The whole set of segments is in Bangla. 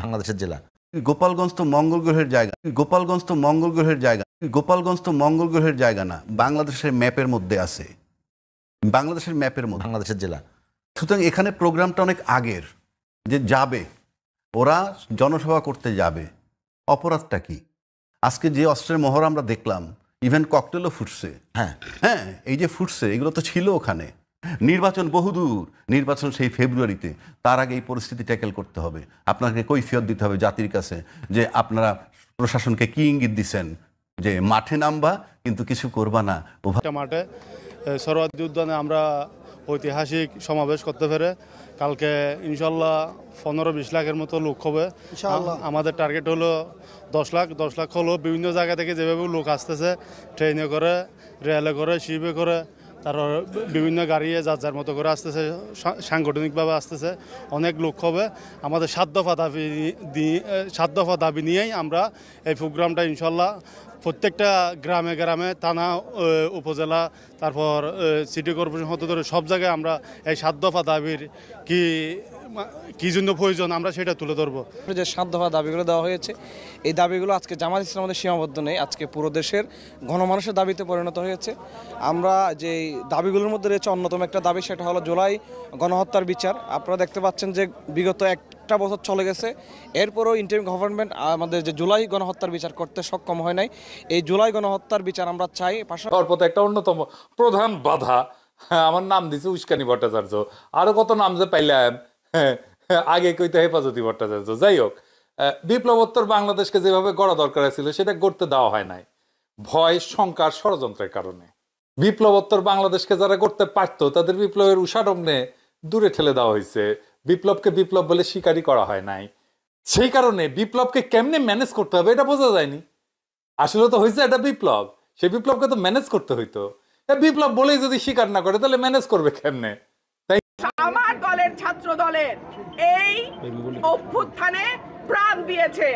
বাংলাদেশের জেলা। গোপালগঞ্জ তো মঙ্গল গ্রহের জায়গা, গোপালগঞ্জ তো মঙ্গল গ্রহের জায়গা, গোপালগঞ্জ তো মঙ্গল গ্রহের জায়গা না, বাংলাদেশের ম্যাপের মধ্যে আছে, বাংলাদেশের ম্যাপের মধ্যে বাংলাদেশের জেলা। সুতরাং এখানে প্রোগ্রামটা অনেক আগের, যে যাবে ওরা জনসভা করতে যাবে, অপরাধটা কি? আজকে যে অস্ত্রের মহড়া আমরা দেখলাম, ইভেন ককটেলও ফুটছে। হ্যাঁ হ্যাঁ, এই যে ফুটছে এগুলো তো ছিল ওখানে। নির্বাচন বহুদূর, নির্বাচন সেই ফেব্রুয়ারিতে। তার আগে এই পরিস্থিতি ট্যাকেল করতে হবে, আপনাকে কৈফিয়ত দিতে হবে জাতির কাছে যে আপনারা প্রশাসনকে কি ইঙ্গিত দিচ্ছেন যে মাঠে নামবা কিন্তু কিছু করবা না। মাঠে সরোয়ার্দী উদ্যানে আমরা ঐতিহাসিক সমাবেশ করতে পেরে কালকে ইনশাল্লাহ 15-20 লাখের মতো লোক হবে। আমাদের টার্গেট হলো 10 লাখ হলো। বিভিন্ন জায়গা থেকে যেভাবে লোক আসতেছে, ট্রেনে করে, রেলে করে, শিপে করে, তারপর বিভিন্ন গাড়ি যার মতো করে আসতেছে, সাংগঠনিকভাবে আসতেছে, অনেক লোক হবে। আমাদের 7 দফা দাবি নিয়েই আমরা এই প্রোগ্রামটা ইনশাল্লাহ প্রত্যেকটা গ্রামে গ্রামে, থানা, উপজেলা, তারপর সিটি কর্পোরেশন হতে ধরে সব জায়গায় আমরা এই 7 দফা দাবির কি জন্য প্রয়োজন আমরা সেটা তুলে ধরবো। যে 7 দফা দাবিগুলো দেওয়া হয়েছে, এই দাবিগুলো আজকে জামাত ইসলামের সীমাবদ্ধ নেই, আজকে পুরো দেশের গণমানুষের দাবিতে পরিণত হয়েছে। আমরা যে দাবিগুলোর মধ্যে রয়েছে অন্যতম একটা দাবি, সেটা হলো জুলাই গণহত্যার বিচার। আপনারা দেখতে পাচ্ছেন যে বিগত একটা বছর চলে গেছে, এরপরও ইন্টারিম গভর্নমেন্ট আমাদের যে জুলাই গণহত্যার বিচার করতে সক্ষম হয় নাই। এই জুলাই গণহত্যার বিচার আমরা চাই। পাশাপাশি একটা অন্যতম প্রধান বাধা, আমার নাম দিছে উস্কানি ভট্টাচার্য, আরো কত নাম যে পাইলাম, আগে কইতে হেফাজতি ভট্টাচার্য। যাই হোক, বিপ্লবোত্তর বাংলাদেশকে যেভাবে গড়া দরকার ছিল সেটা গড়তে দেওয়া হয় নাই, ভয়, শঙ্কার, ষড়যন্ত্রের কারণে। বিপ্লবোত্তর বাংলাদেশকে যারা করতে পারতো তাদের বিপ্লবের উষারগ্নে দূরে ঠেলে দেওয়া হয়েছে, বিপ্লবকে বিপ্লব বলে স্বীকারই করা হয় নাই। সেই কারণে বিপ্লবকে কেমনে ম্যানেজ করতে হবে এটা বোঝা যায়নি। আসলে তো হয়েছে এটা বিপ্লব, সেই বিপ্লবকে তো ম্যানেজ করতে হইতো। বিপ্লব বলেই যদি স্বীকার না করে তাহলে ম্যানেজ করবে কেমনে? আমার দলের ছাত্র দলের এই অভ্যুত্থানে প্রাণ দিয়েছে,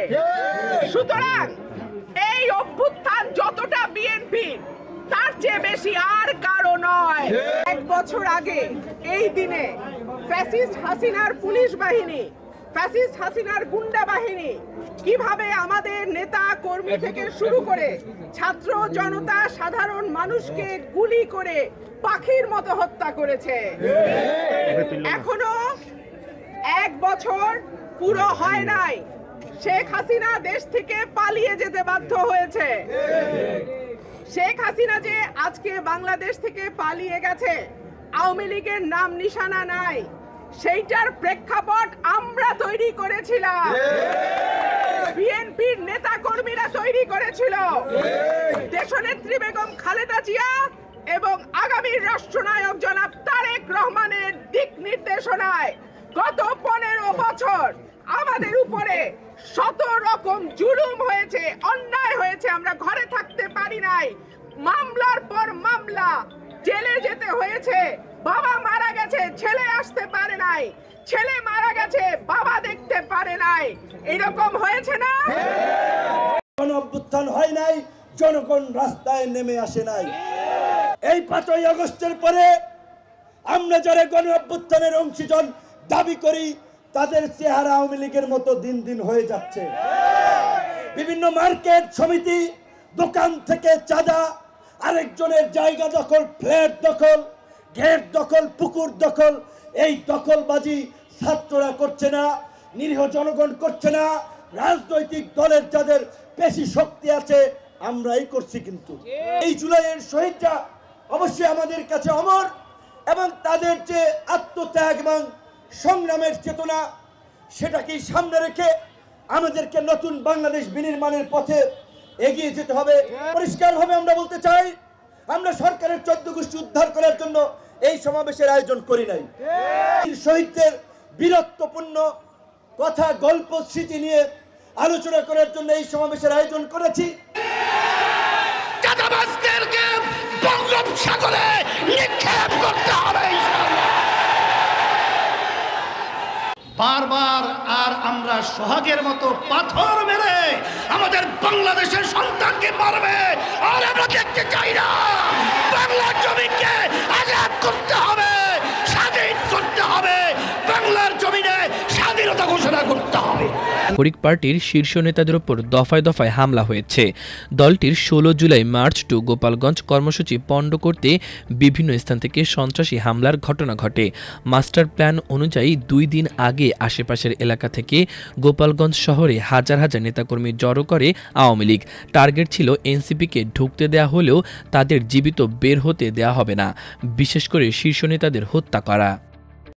সুতরাং এই অভ্যুত্থান যতটা বিএনপি, তার চেয়ে বেশি আর কারো নয়। 1 বছর আগে এই দিনে ফ্যাসিস্ট হাসিনার পুলিশ বাহিনী, ফ্যাসিস্ট হাসিনার গুন্ডা বাহিনী কিভাবে আমাদের নেতা কর্মী থেকে শুরু করে ছাত্র জনতা, সাধারণ মানুষকে গুলি করে পাখির মতো হত্যা করেছে। এখনো 1 বছর পুরো হয় নাই, শেখ হাসিনা দেশ থেকে পালিয়ে যেতে বাধ্য হয়েছে। শেখ হাসিনা যে আজকে বাংলাদেশ থেকে পালিয়ে গেছে, আওয়ামী লীগের নাম নিশানা নাই, সেইটার প্রেক্ষাপট আমরা তৈরি করেছিলাম, বিএনপির নেতা কর্মীরা তৈরি করেছিল। দেশনেত্রী বেগম খালেদা জিয়া এবং আগামীর রাষ্ট্রনায়ক জনাব তারেক রহমানের দিক নির্দেশনায় গত 15 বছর আমাদের উপরে 100 রকম জুলুম হয়েছে, অন্যায় হয়েছে, আমরা ঘরে থাকতে পারি নাই, মামলার পর মামলা, জেলে যেতে হয়েছে, বাবা মারা গেছে, ছেলে আসতে পারে নাই, ছেলে মারা গেছে, বাবা দেখতে পারে নাই, এরকম হয়েছে না? গণ অভ্যুত্থান হয় নাই, জনগণ রাস্তায় নেমে আসে নাই। এই 5ই আগস্টের পরে আমরা যারা গণ অভ্যুত্থানের অংশীজন দাবি করি, তাদের চেহারা আওয়ামী লীগের মতো দিন দিন হয়ে যাচ্ছে। বিভিন্ন মার্কেট সমিতি, দোকান থেকে চাঁদা, আরেকজনের জায়গা দখল, ফ্ল্যাট দখল, গেট দখল, পুকুর দখল, এই দখলবাজি ছাত্ররা করছে না, নিরীহ জনগণ করছে না, রাজনৈতিক দলের যাদের বেশি শক্তি আছে আমরাই করছি। কিন্তু এই জুলাইয়ের শহীদরা অবশ্যই আমাদের কাছে অমর, এবং তাদের যে আত্মত্যাগ এবং সংগ্রামের চেতনা, সেটাকেই সামনে রেখে আমাদেরকে নতুন বাংলাদেশ বিনির্মাণের পথে এগিয়ে যেতে হবে। পরিষ্কারভাবে আমরা বলতে চাই, আমরা সরকারের 14 গোষ্ঠী উদ্ধার করার জন্য এই সমাবেশের আয়োজন করি নাই। শহীদদের বীরত্বপূর্ণ কথা, গল্প, স্মৃতি নিয়ে আলোচনা করার জন্য এই সমাবেশের আয়োজন করেছি। চাঁদাবাজদেরকে বঙ্গোপসাগরে নিক্ষেপ করতে হবে বারবার। আর আমরা সোহাগের মতো পাথর মেরে আমাদের বাংলাদেশের সন্তানকে মারবে, আর আমরা দেখতে চাই না। বাংলার জমিকে আজাদ করতে হবে, স্বাধীন করতে হবে। বাংলার জমিনে স্বাধীন স্বাধীনতা ঘোষণা করতে হবে। নাগরিক পার্টির শীর্ষ নেতাদের উপর দফায় দফায় হামলা হয়েছে। দলটির 16 জুলাই মার্চ টু গোপালগঞ্জ কর্মসূচি পণ্ড করতে বিভিন্ন স্থান থেকে সন্ত্রাসী হামলার ঘটনা ঘটে। মাস্টার প্ল্যান অনুযায়ী 2 দিন আগে আশেপাশের এলাকা থেকে গোপালগঞ্জ শহরে হাজার হাজার নেতাকর্মী জড়ো করে আওয়ামী লীগ। টার্গেট ছিল এনসিপিকে ঢুকতে দেয়া হলেও তাদের জীবিত বের হতে দেয়া হবে না, বিশেষ করে শীর্ষ নেতাদের হত্যা করা।